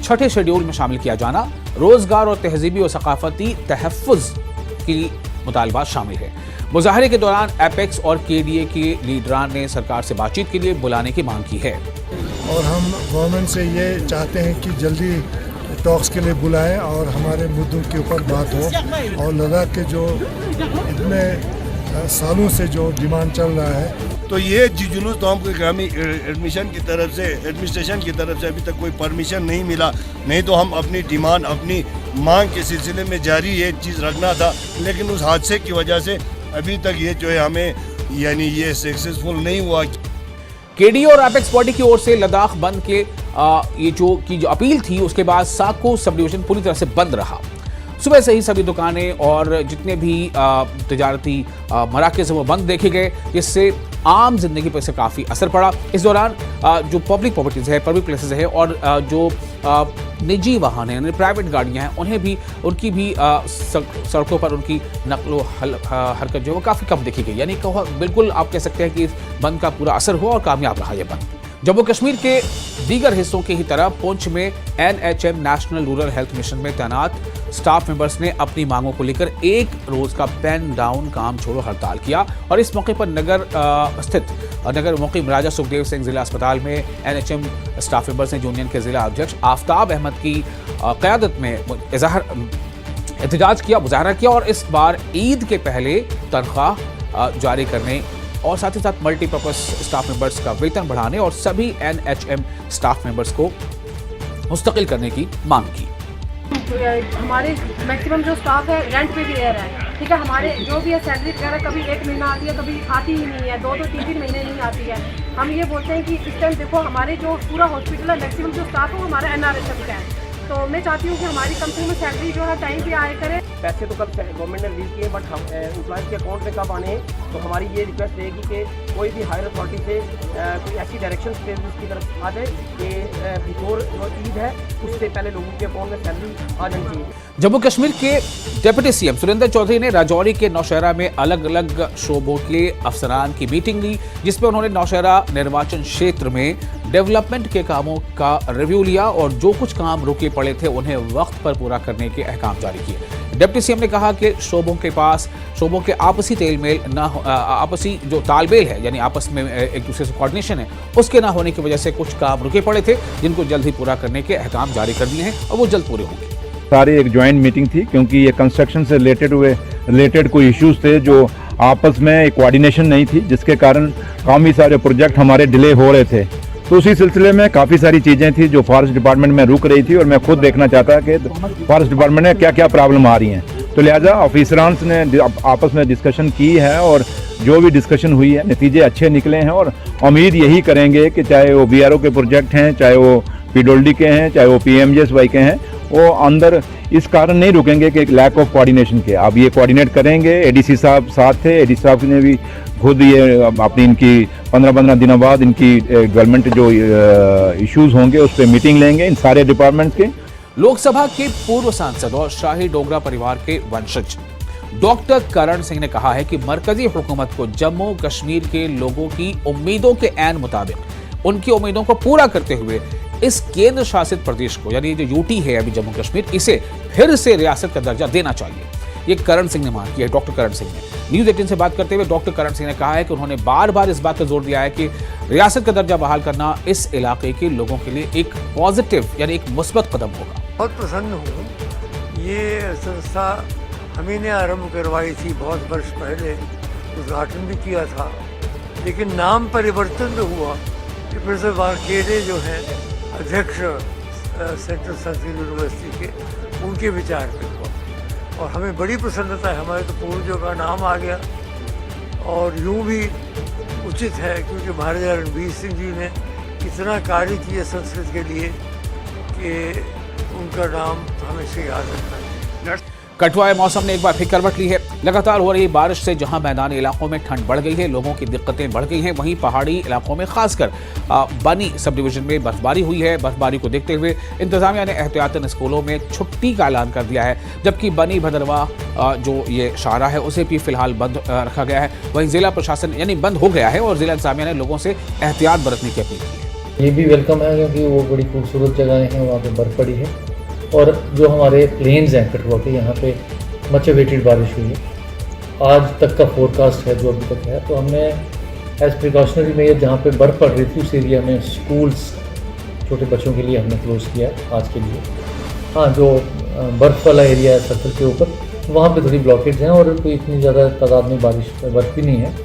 छठे शेड्यूल में शामिल किया जाना, रोजगार और तहजीबी और सकाफती तहफ़्फ़ुज़ की मुतालबात शामिल है। मुजाहरे के दौरान एपेक्स और केडीए के लीडरान ने सरकार से बातचीत के लिए बुलाने की मांग की है और हम गवर्नमेंट से ये चाहते हैं कि जल्दी टॉक्स के लिए बुलाएं और हमारे मुद्दों के ऊपर बात हो। और लद्दाख के जो इतने सालों से जो डिमांड चल रहा है, तो ये जुलूस तो हमको ग्रामीण एडमिनिस्ट्रेशन की तरफ से अभी तक कोई परमिशन नहीं मिला, नहीं तो हम अपनी डिमांड अपनी मांग के सिलसिले में जारी ये चीज़ रखना था। लेकिन उस हादसे की वजह से अभी तक ये जो है हमें यानी ये सक्सेसफुल नहीं हुआ। केडीए और एपेक्स बॉडी की ओर से लद्दाख बंद के ये जो अपील थी, उसके बाद साको सब डिवीजन पूरी तरह से बंद रहा। सुबह से ही सभी दुकानें और जितने भी तजारती मराकज़ वो बंद देखे गए, जिससे आम जिंदगी पर से काफ़ी असर पड़ा। इस दौरान जो पब्लिक प्रॉपर्टीज़ है, पब्लिक प्लेसेस है और जो निजी वाहन हैं यानी प्राइवेट गाड़ियां हैं, उन्हें भी उनकी भी सड़कों पर उनकी नकलो हरकत जो है वो काफ़ी कम देखी गई। यानी बिल्कुल आप कह सकते हैं कि इस बंद का पूरा असर हुआ और कामयाब रहा ये बंद। जम्मू कश्मीर के दीगर हिस्सों की ही तरह पुंछ में NHM national rural health mission में तैनात स्टाफ मेंबर्स ने अपनी मांगों को लेकर एक रोज का पेन डाउन काम छोड़ो हड़ताल किया और इस मौके पर नगर मुकीम राजा सुखदेव सिंह जिला अस्पताल में NHM स्टाफ मेंबर्स ने यूनियन के जिला अध्यक्ष आफ्ताब अहमद की क़यादत में एहतजाज किया, मुजाहरा किया और इस बार ईद के पहले तनख्वाह जारी करने और साथ ही साथ मल्टीपर्पज स्टाफ मेंबर्स का वेतन बढ़ाने और सभी NHM स्टाफ मेंबर्स को मुस्तकिल करने की मांग की। हमारे मैक्सिमम जो स्टाफ है रेंट पे भी रह रहा है, ठीक है। हमारे जो भी है सैलरी वगैरह कभी एक महीना आती है, कभी आती ही नहीं है, 2-2, 3-3 महीने नहीं आती है। हम ये बोलते हैं कि इस टाइम देखो हमारे जो पूरा हॉस्पिटल है मैक्सिमम जो स्टाफ है वो हमारा NRHM का है, तो मैं चाहती हूँ कि हमारी कंपनी में सैलरी जो है टाइम पे आया करे। पैसे तो कब गवर्नमेंट ने रिलीज किए, बट हम एम्प्लॉयज़ के अकाउंट में कब आने हैं, तो हमारी ये रिक्वेस्ट रहेगी कि कोई भी हायर अथॉरिटी से कोई ऐसी डायरेक्शन की तरफ आ जाए कि बिफोर जो ईद है उससे पहले लोगों के अकाउंट में सैलरी आ जानी चाहिए। जम्मू कश्मीर के डिप्टी CM सुरेंद्र चौधरी ने राजौरी के नौशहरा में अलग अलग शोबों के अफसरान की मीटिंग ली, जिसमें उन्होंने नौशहरा निर्वाचन क्षेत्र में डेवलपमेंट के कामों का रिव्यू लिया और जो कुछ काम रुके पड़े थे उन्हें वक्त पर पूरा करने के अहकाम जारी किए। डिप्टी CM ने कहा कि शोबों के आपसी तेलमेल न आपसी जो तालमेल है यानी आपस में एक दूसरे से कोऑर्डिनेशन है, उसके ना होने की वजह से कुछ काम रुके पड़े थे, जिनको जल्द ही पूरा करने के अहकाम जारी कर दिए हैं और वो जल्द पूरे होंगे। सारी एक ज्वाइंट मीटिंग थी क्योंकि ये कंस्ट्रक्शन से रिलेटेड कोई इश्यूज थे जो आपस में कोऑर्डिनेशन नहीं थी, जिसके कारण काफ़ी सारे प्रोजेक्ट हमारे डिले हो रहे थे। तो उसी सिलसिले में काफ़ी सारी चीज़ें थी जो फॉरेस्ट डिपार्टमेंट में रुक रही थी और मैं खुद देखना चाहता कि फॉरेस्ट डिपार्टमेंट में क्या क्या प्रॉब्लम आ रही हैं। तो लिहाजा ऑफिसरान्स ने आपस में डिस्कशन की है और जो भी डिस्कशन हुई है नतीजे अच्छे निकले हैं और उम्मीद यही करेंगे कि चाहे वो BRO के प्रोजेक्ट हैं, चाहे वो PWD के हैं, चाहे वो PMGSY के हैं, वो अंदर इस कारण नहीं रुकेंगे कि लैक ऑफ कोऑर्डिनेशन के। अब ये कोऑर्डिनेट करेंगे। ADC साहब साथ थे, ADC साहब ने भी खुद ये अपनी इनकी 15-15 दिनों बाद इनकी गवर्नमेंट जो इश्यूज होंगे उस पर मीटिंग लेंगे इन सारे डिपार्टमेंट्स के। लोकसभा के पूर्व सांसद और शाही डोगरा परिवार के वंशज डॉक्टर करण सिंह ने कहा है कि मरकजी हुकूमत को जम्मू कश्मीर के लोगों की उम्मीदों के ऐन मुताबिक उनकी उम्मीदों को पूरा करते हुए इस केंद्र शासित प्रदेश को यानी जो यूटी है अभी जम्मू कश्मीर, इसे फिर से रियासत का दर्जा देना चाहिए। ये करण सिंह ने मांग की है, डॉक्टर करण सिंह ने। न्यूज़ 18 से बात करते हुए डॉक्टर करण सिंह ने कहा है कि उन्होंने बार बार इस बात पर जोर दिया है कि रियासत का दर्जा बहाल करना इस इलाके के लोगों के लिए एक पॉजिटिव यानी एक मुस्बत कदम होगा। बहुत प्रसन्न हूँ। ये संस्था हमी ने आरंभ करवाई थी बहुत वर्ष पहले, उद्घाटन भी किया था, लेकिन नाम परिवर्तन जो हुआ प्रोफेसर वाकेरे जो हैं अध्यक्ष सेंट्रल संस्कृत यूनिवर्सिटी के, उनके विचार पे हुआ और हमें बड़ी प्रसन्नता है। हमारे तो पूर्वजों का नाम आ गया और यूँ भी उचित है क्योंकि महाराजा रणबीर सिंह जी ने इतना कार्य किया संस्कृत के लिए कि उनका नाम हमेशा याद रखना है। कठुआ मौसम ने एक बार फिर करवट ली है। लगातार हो रही बारिश से जहां मैदानी इलाकों में ठंड बढ़ गई है, लोगों की दिक्कतें बढ़ गई हैं, वहीं पहाड़ी इलाकों में खासकर बनी सब डिवीजन में बर्फबारी हुई है। बर्फबारी को देखते हुए इंतजामिया ने एहतियातन स्कूलों में छुट्टी का ऐलान कर दिया है, जबकि बनी भदरवा जो ये शाहरा है उसे भी फिलहाल बंद रखा गया है। वहीं जिला प्रशासन यानी बंद हो गया है और जिला इंतजामिया ने लोगों से एहतियात बरतने की अपील की है। ये भी वेलकम है क्योंकि वो बड़ी खूबसूरत जगहें हैं, वहाँ पे बर्फ़ पड़ी है और जो हमारे प्लेन्स हैं कठुआ के, यहाँ पे मच अवेटेड बारिश हुई है। आज तक का फोरकास्ट है जो अभी तक है, तो हमने एज प्रिकॉशनरी मेजर जहाँ पे बर्फ़ पड़ रही थी उस एरिया में स्कूल्स छोटे बच्चों के लिए हमने क्लोज़ किया है आज के लिए। हाँ, जो बर्फ़ वाला एरिया है सर्कल के ऊपर, वहाँ पे थोड़ी ब्लॉकेज हैं और कोई इतनी ज़्यादा तादाद में बर्फ़ भी नहीं है,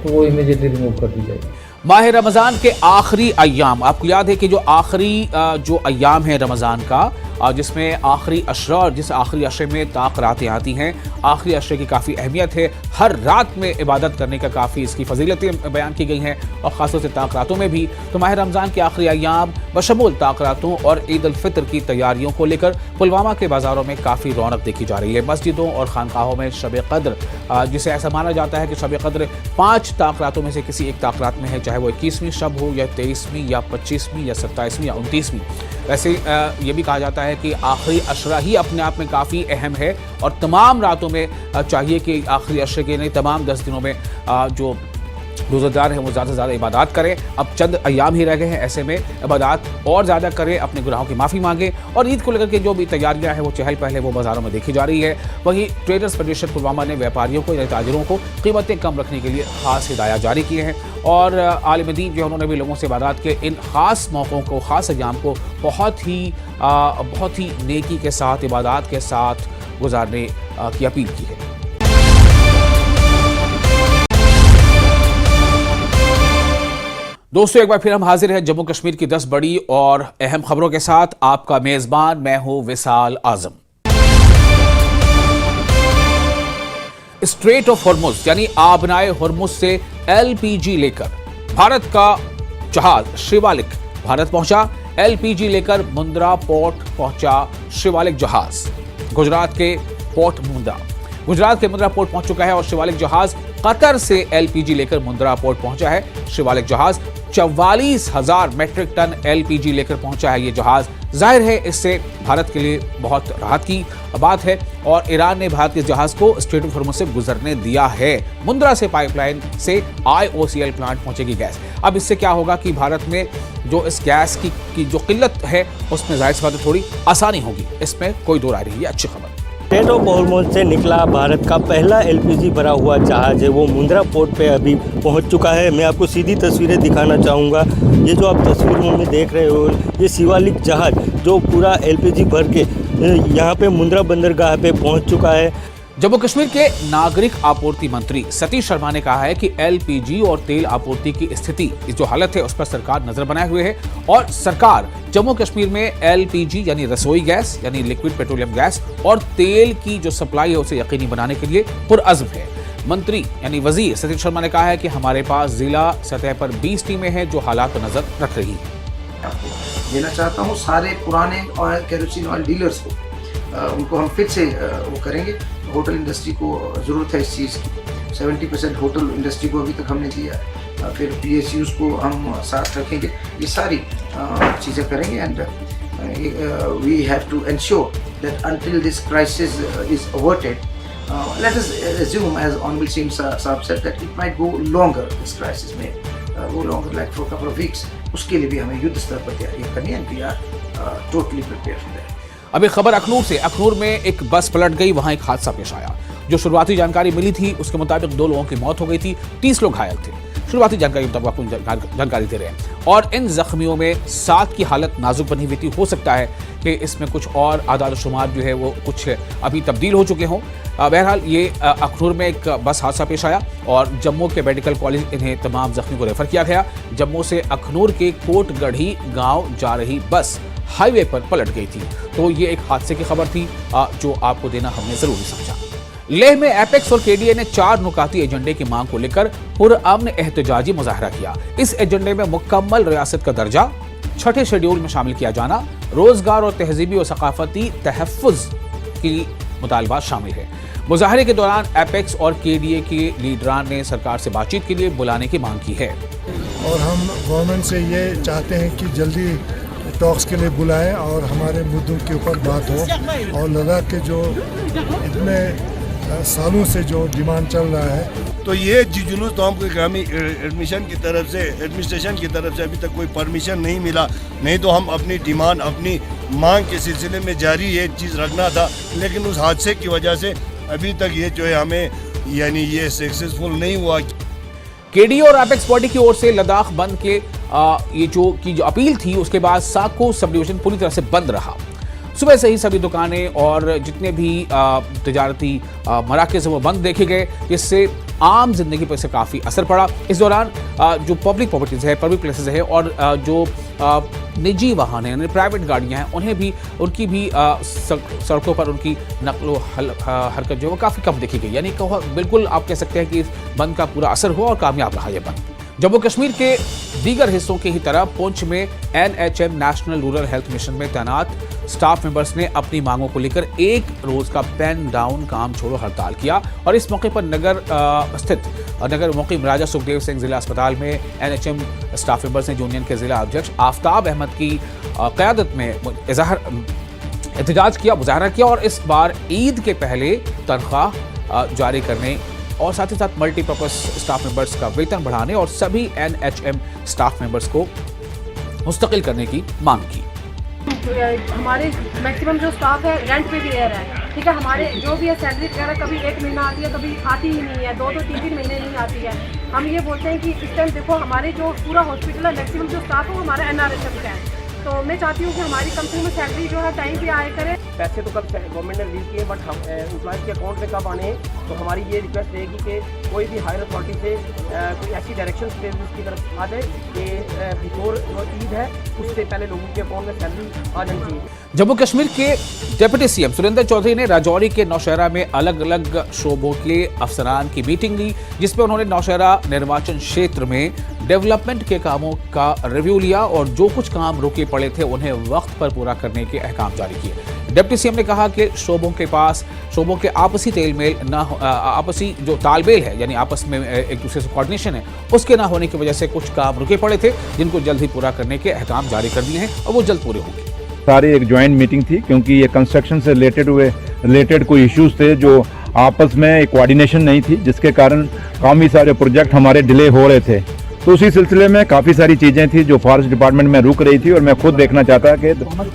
तो वो इमीडिएटली रिमूव कर दी जाएगी। माह रमज़ान के आखिरी अय्याम, आपको याद है कि जो आखिरी जो अय्याम है रमज़ान का, जिसमें आखिरी अशरा और जिस आखिरी अशरे में ताक रातें आती हैं, आखिरी अशरे की काफ़ी अहमियत है। हर रात में इबादत करने का काफ़ी इसकी फजीलतें बयान की गई हैं और ख़ासतौर से ताक रातों में भी। तो माह रमज़ान के आखिरी अय्याम बशमूल ताक रातों और ईद उल फितर की तैयारियों को लेकर पुलवामा के बाज़ारों में काफ़ी रौनक देखी जा रही है। मस्जिदों और खानकाहों में शब क़द्र, जिसे ऐसा माना जाता है कि शब क़द्र 5 ताक रातों में से किसी एक ताक रात में है, चाहे वो 21वीं शब हो या 23वीं या 25वीं या 27वीं या 29वीं। वैसे ये भी कहा जाता है कि आखिरी अशरा ही अपने आप में काफ़ी अहम है और तमाम रातों में चाहिए कि आखिरी अशरे के नहीं तमाम 10 दिनों में जो रोज़ेदार हैं वो ज़्यादा से ज़्यादा इबादत करें। अब चंद अय्याम ही रह गए हैं, ऐसे में इबादत और ज़्यादा करें, अपने गुनाहों की माफ़ी मांगें और ईद को लेकर के जो भी तैयारियां हैं वो चहल पहले वो बाज़ारों में देखी जा रही है। वहीं ट्रेडर्स फेडरेशन पुलवामा ने व्यापारियों को या ताजिरों को कीमतें कम रखने के लिए ख़ास हिदायत जारी किए हैं और आलिम दीन जो उन्होंने भी लोगों से इबादत के इन ख़ास मौक़ों को, ख़ास अय्याम को बहुत ही नेकी के साथ, इबादत के साथ गुजारने की अपील की है। दोस्तों, एक बार फिर हम हाजिर हैं जम्मू कश्मीर की 10 बड़ी और अहम खबरों के साथ। आपका मेजबान मैं हूं विशाल आजम। स्ट्रेट ऑफ हॉर्मुज यानी आबनाए हॉर्मुज से एलपीजी लेकर भारत का जहाज शिवालिक भारत पहुंचा। एलपीजी लेकर मुंद्रा पोर्ट पहुंचा शिवालिक जहाज। गुजरात के मुंद्रा पोर्ट पहुंच चुका है और शिवालिक जहाज कतर से एलपीजी लेकर मुंद्रा पोर्ट पहुंचा है। शिवालिक जहाज 44,000 मेट्रिक टन एलपीजी लेकर पहुंचा है ये जहाज। जाहिर है इससे भारत के लिए बहुत राहत की बात है और ईरान ने भारत के जहाज को स्ट्रेट ऑफ हॉर्मुज से गुजरने दिया है। मुंद्रा से पाइपलाइन से IOCL प्लांट पहुंचेगी गैस। अब इससे क्या होगा कि भारत में जो इस गैस की जो किल्लत है उसमें जाहिर सी बात है थोड़ी आसानी होगी, इसमें कोई दो राय नहीं है। अच्छी खबर। स्ट्रेट ऑफ हॉर्मुज से निकला भारत का पहला एलपीजी भरा हुआ जहाज है, वो मुंद्रा पोर्ट पे अभी पहुंच चुका है। मैं आपको सीधी तस्वीरें दिखाना चाहूँगा। ये जो आप तस्वीरों में देख रहे हो, ये शिवालिक जहाज जो पूरा एलपीजी भर के यहाँ पे मुंद्रा बंदरगाह पे पहुंच चुका है। जम्मू कश्मीर के नागरिक आपूर्ति मंत्री सतीश शर्मा ने कहा है कि एलपीजी और तेल आपूर्ति की स्थिति, जो हालत है उस पर सरकार नजर बनाए हुए है और सरकार जम्मू कश्मीर में एलपीजी यानी रसोई गैस यानी लिक्विड पेट्रोलियम गैस और तेल की जो सप्लाई है उसे यकीनी बनाने के लिए पुरअज़्म है। मंत्री यानी वजीर सतीश शर्मा ने कहा है कि हमारे पास जिला सतह पर 20 टीमें हैं जो हालात पर नजर रख रही है। देना चाहता हूँ सारे पुराने ऑयल केरोसिन ऑयल डीलर्स को, उनको हम फिर से वो करेंगे। होटल इंडस्ट्री को ज़रूरत है इस चीज़ की, 70% होटल इंडस्ट्री को अभी तक हमने दिया है, फिर PSUs को हम साथ रखेंगे, ये सारी चीज़ें करेंगे। And we have to ensure that until this crisis is averted, let us assume, as Honorable Singh Saab said, that it might go longer, this crisis may go longer, like for a couple of weeks. उसके लिए भी हमें युद्ध स्तर पर तैयारी करनी है, and we are totally prepared for that. अभी खबर अखनूर से। अखनूर में एक बस पलट गई, वहां एक हादसा पेश आया। जो शुरुआती जानकारी मिली थी उसके मुताबिक 2 लोगों की मौत हो गई थी, 30 लोग घायल थे। शुरुआती जानकारी मुताबिक आपको जानकारी दे रहे हैं और इन जख्मियों में 7 की हालत नाजुक बनी हुई थी। हो सकता है कि इसमें कुछ और आदाद शुमार जो है वो कुछ अभी तब्दील हो चुके हों। बहरहाल ये अखनूर में एक बस हादसा पेश आया और जम्मू के मेडिकल कॉलेज इन्हें तमाम जख्मी को रेफर किया गया। जम्मू से अखनूर के कोटगढ़ी गांव जा रही बस हाईवे पर पलट गई थी। तो ये एक हादसे की खबर थी जो आपको देना हमने जरूरी समझा। लेह में एपेक्स और केडीए ने 4 नुकाती एजेंडे की मांग को लेकर पुरअमन एहतजाजी मुजाहरा किया। इस एजेंडे में मुकम्मल रियासत का दर्जा, 6ठे शेड्यूल में शामिल किया जाना, रोजगार और तहजीबी और सकाफती तहफ़्फ़ुज़ की मुतालबात शामिल है। मुजाहरे के दौरान एपेक्स और केडीए के लीडरान ने सरकार से बातचीत के लिए बुलाने की मांग की है और हम गवर्नमेंट से ये चाहते हैं कि जल्दी टॉक्स के लिए बुलाएं और हमारे मुद्दों के ऊपर बात हो। और लद्दाख के जो इतने सालों से जो डिमांड चल रहा है तो ये जुलूस तो हमको हमें एडमिनिस्ट्रेशन की तरफ से अभी तक कोई परमिशन नहीं मिला, नहीं तो हम अपनी डिमांड अपनी मांग के सिलसिले में जारी ये चीज़ रखना था। लेकिन उस हादसे की वजह से अभी तक ये जो है हमें यानी ये सक्सेसफुल नहीं हुआ। केडी और एपेक्स बॉडी की ओर से लद्दाख बंद के ये जो अपील थी उसके बाद साको सब डिवीजन पूरी तरह से बंद रहा। सुबह से ही सभी दुकानें और जितने भी तजारती मराकज़ वो बंद देखे गए, जिससे आम जिंदगी पर इससे काफ़ी असर पड़ा। इस दौरान जो पब्लिक प्रॉपर्टीज़ है, पब्लिक प्लेसेस है और जो निजी वाहन हैं यानी प्राइवेट गाड़ियां हैं, उन्हें भी उनकी भी सड़कों पर उनकी नकलो हरकत जो है वो काफ़ी कम देखी गई। यानी बिल्कुल आप कह सकते हैं कि इस बंद का पूरा असर हुआ और कामयाब रहा ये बंद। जम्मू कश्मीर के दीगर हिस्सों की ही तरह पुंछ में NHM national rural health mission में तैनात स्टाफ मेंबर्स ने अपनी मांगों को लेकर एक रोज का पेन डाउन काम छोड़ो हड़ताल किया और इस मौके पर नगर स्थित नगर मुकीम राजा सुखदेव सिंह जिला अस्पताल में NHM स्टाफ मेंबर्स ने यूनियन के जिला अध्यक्ष आफ्ताब अहमद की क़यादत में एहतजाज किया, मुजाहरा किया और इस बार ईद के पहले तनख्वाह जारी करने और साथ ही साथ मल्टीपर्पज स्टाफ मेंबर्स का वेतन बढ़ाने और सभी NHM स्टाफ मेंबर्स को मुस्तकिल करने की मांग की। हमारे मैक्सिमम जो स्टाफ है रेंट पे भी रह रहा है, ठीक है। हमारे जो भी है सैलरी वगैरह कभी एक महीना आती है, कभी आती ही नहीं है, दो तीन महीने नहीं आती है। हम ये बोलते हैं कि इस टाइम देखो हमारे जो पूरा हॉस्पिटल है मैक्सिमम जो स्टाफ है वो हमारा NRHM का है, तो मैं चाहती हूँ कि हमारी कंपनी में सैलरी जो है टाइम पे आया करे। पैसे तो कब गवर्नमेंट ने रिलीज किए, बट हम एम्प्लॉयज़ के अकाउंट में कब आने हैं, तो हमारी ये रिक्वेस्ट रहेगी कि कोई भी हायर अथॉरिटी से कोई ऐसी डायरेक्शन की तरफ आ जाए कि बिफोर जो ईद है उससे पहले लोगों के अकाउंट में सैलरी आ जानी चाहिए। जम्मू कश्मीर के डिप्टी CM सुरेंद्र चौधरी ने राजौरी के नौशहरा में अलग अलग शोबों के अफसरान की मीटिंग ली, जिसमें उन्होंने नौशहरा निर्वाचन क्षेत्र में डेवलपमेंट के कामों का रिव्यू लिया और जो कुछ काम रुके पड़े थे उन्हें वक्त पर पूरा करने के अहकाम जारी किए। डिप्टी CM ने कहा कि शोबों के आपसी तेलमेल न आपसी जो तालमेल है यानी आपस में एक दूसरे से कोऑर्डिनेशन है उसके ना होने की वजह से कुछ काम रुके पड़े थे, जिनको जल्द ही पूरा करने के अहकाम जारी कर दिए हैं और वो जल्द पूरे होंगे। सारी एक ज्वाइंट मीटिंग थी क्योंकि ये कंस्ट्रक्शन से रिलेटेड कोई इश्यूज थे जो आपस में एक कोऑर्डिनेशन नहीं थी, जिसके कारण काफ़ी सारे प्रोजेक्ट हमारे डिले हो रहे थे। तो उसी सिलसिले में काफ़ी सारी चीज़ें थी जो फॉरेस्ट डिपार्टमेंट में रुक रही थी और मैं खुद देखना चाहता कि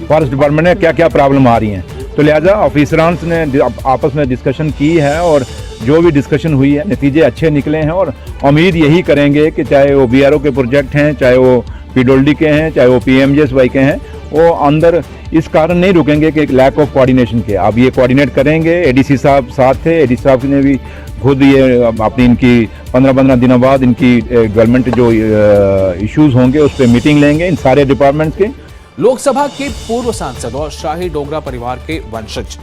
फॉरेस्ट डिपार्टमेंट में क्या क्या प्रॉब्लम आ रही हैं। तो लिहाजा ऑफिसरान्स ने आपस में डिस्कशन की है और जो भी डिस्कशन हुई है नतीजे अच्छे निकले हैं और उम्मीद यही करेंगे कि चाहे वो BRO के प्रोजेक्ट हैं, चाहे वो PWD के हैं, चाहे वो PMGSY के हैं, वो अंदर इस कारण नहीं रुकेंगे कि लैक ऑफ कोऑर्डिनेशन के। अब ये कोऑर्डिनेट करेंगे। ADC साहब साथ थे, ADC साहब ने भी खुद ये अपनी इनकी 15 दिनों बाद इनकी डेवलपमेंट जो इश्यूज होंगे उस पर मीटिंग लेंगे इन सारे डिपार्टमेंट्स के। लोकसभा के पूर्व सांसद और शाही डोगरा परिवार के वंशज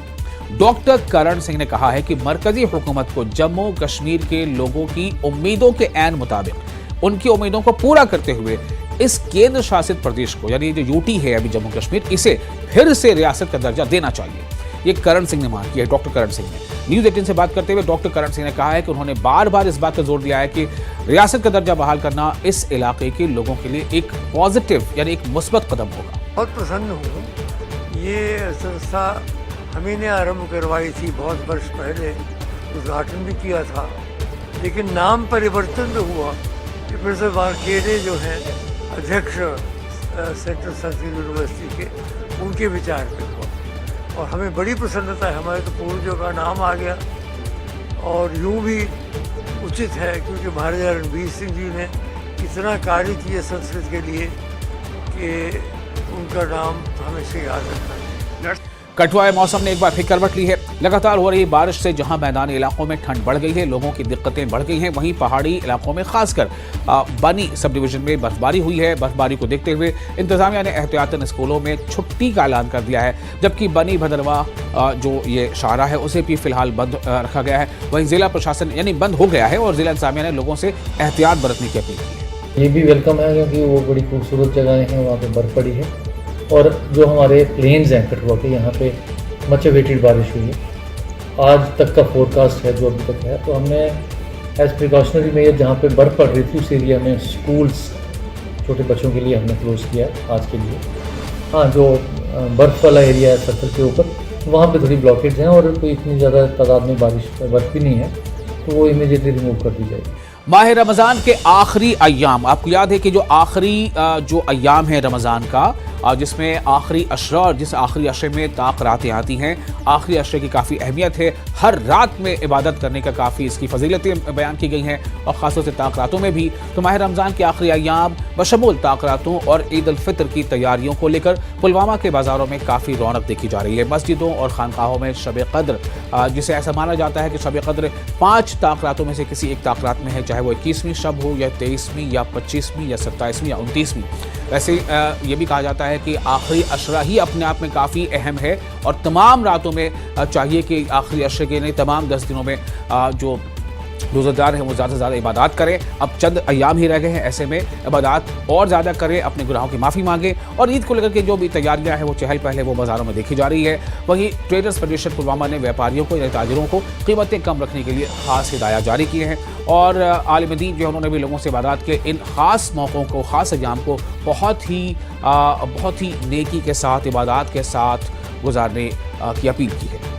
डॉक्टर करण सिंह ने कहा है कि मरकजी हुकूमत को जम्मू कश्मीर के लोगों की उम्मीदों के ऐन मुताबिक उनकी उम्मीदों को पूरा करते हुए इस केंद्र शासित प्रदेश को यानी जो UT है अभी जम्मू कश्मीर, इसे फिर से रियासत का दर्जा देना चाहिए। ये करण सिंह ने मांग की है, डॉक्टर करण सिंह ने। न्यूज़ 18 से बात करते हुए डॉक्टर करण सिंह ने कहा है कि उन्होंने बार बार इस बात पर जोर दिया है कि रियासत का दर्जा बहाल करना इस इलाके के लोगों के लिए एक पॉजिटिव यानी एक मुस्बत कदम होगा। बहुत प्रसन्न हूँ। ये संस्था हमी ने आरंभ करवाई थी, बहुत वर्ष पहले उद्घाटन भी किया था, लेकिन नाम परिवर्तन जो हुआ प्रोफेसर वारखेड़े जो हैं अध्यक्ष सेंट्रल संस्कृत यूनिवर्सिटी के, उनके विचार पे हुआ और हमें बड़ी प्रसन्नता है। हमारे तो पूर्वजों का नाम आ गया और यूँ भी उचित है क्योंकि महाराजा रणबीर सिंह जी ने इतना कार्य किया संस्कृत के लिए कि उनका नाम हमेशा याद रखना है। कठुआ मौसम ने एक बार फिर करवट ली है। लगातार हो रही बारिश से जहां मैदानी इलाकों में ठंड बढ़ गई है, लोगों की दिक्कतें बढ़ गई हैं, वहीं पहाड़ी इलाकों में खासकर बनी सब डिवीजन में बर्फबारी हुई है। बर्फबारी को देखते हुए इंतजामिया ने एहतियातन स्कूलों में छुट्टी का ऐलान कर दिया है, जबकि बनी भदरवा जो ये शाहरा है उसे भी फिलहाल बंद रखा गया है। वहीं जिला प्रशासन यानी बंद हो गया है और जिला इंतजामिया ने लोगों से एहतियात बरतने की अपील की है। ये भी वेलकम है क्योंकि वो बड़ी खूबसूरत जगहें हैं, वहाँ पर बर्फ़ पड़ी है और जो हमारे प्लेन्स हैं कठुआ के, यहाँ पे मच अवेटेड बारिश हुई है। आज तक का फोरकास्ट है जो अभी तक है, तो हमने एज प्रिकॉशनरी मेजर जहाँ पे बर्फ़ पड़ रही थी उस एरिया में स्कूल्स छोटे बच्चों के लिए हमने क्लोज़ किया आज के लिए। हाँ, जो बर्फ़ वाला एरिया है सर्कल के ऊपर, वहाँ पे थोड़ी ब्लॉकेज हैं और कोई इतनी ज़्यादा तादाद में बारिश बर्फ़ भी नहीं है, तो वो इमीडिएटली रिमूव कर दी जाएगी। माह रमज़ान के आखिरी अय्याम, आपको याद है कि जो आखिरी जो अय्याम है रमज़ान का, जिसमें आखिरी अशरा और जिस आखिरी अशरे में ताक रातें आती हैं, आखिरी अशरे की काफ़ी अहमियत है। हर रात में इबादत करने का काफ़ी इसकी फजीलतें बयान की गई हैं और ख़ासतौर से ताक रातों में भी। तो माह रमज़ान के आखिरी अय्याम बशमूल ताक रातों और ईद अल फितर की तैयारियों को लेकर पुलवामा के बाज़ारों में काफ़ी रौनक देखी जा रही है। मस्जिदों और खानकाहों में शब क़द्र, जिसे ऐसा माना जाता है कि शब क़द्र 5 ताक रातों में से किसी एक ताक रात में है, चाहे वो 21वीं शब हो या 23वीं या 25वीं या 27वीं या 29वीं। वैसे ये भी कहा जाता है कि आखिरी अशरा ही अपने आप में काफ़ी अहम है और तमाम रातों में चाहिए कि आखिरी अशरे के नहीं तमाम 10 दिनों में जो रोज़ेदार हैं वो ज़्यादा से ज़्यादा इबादत करें। अब चंद अय्याम ही रह गए हैं, ऐसे में इबादत और ज़्यादा करें, अपने गुनाहों की माफ़ी मांगें और ईद को लेकर के जो भी तैयारियां हैं वो चहल पहले वो बाज़ारों में देखी जा रही है। वहीं ट्रेडर्स फेडरेशन पुलवामा ने व्यापारियों को या ताजिरों को कीमतें कम रखने के लिए ख़ास हिदायत जारी किए हैं और आलिम दीन जो उन्होंने भी लोगों से इबादत के इन ख़ास मौक़ों को, ख़ास अय्याम को बहुत ही नेकी के साथ, इबादत के साथ गुजारने की अपील की है।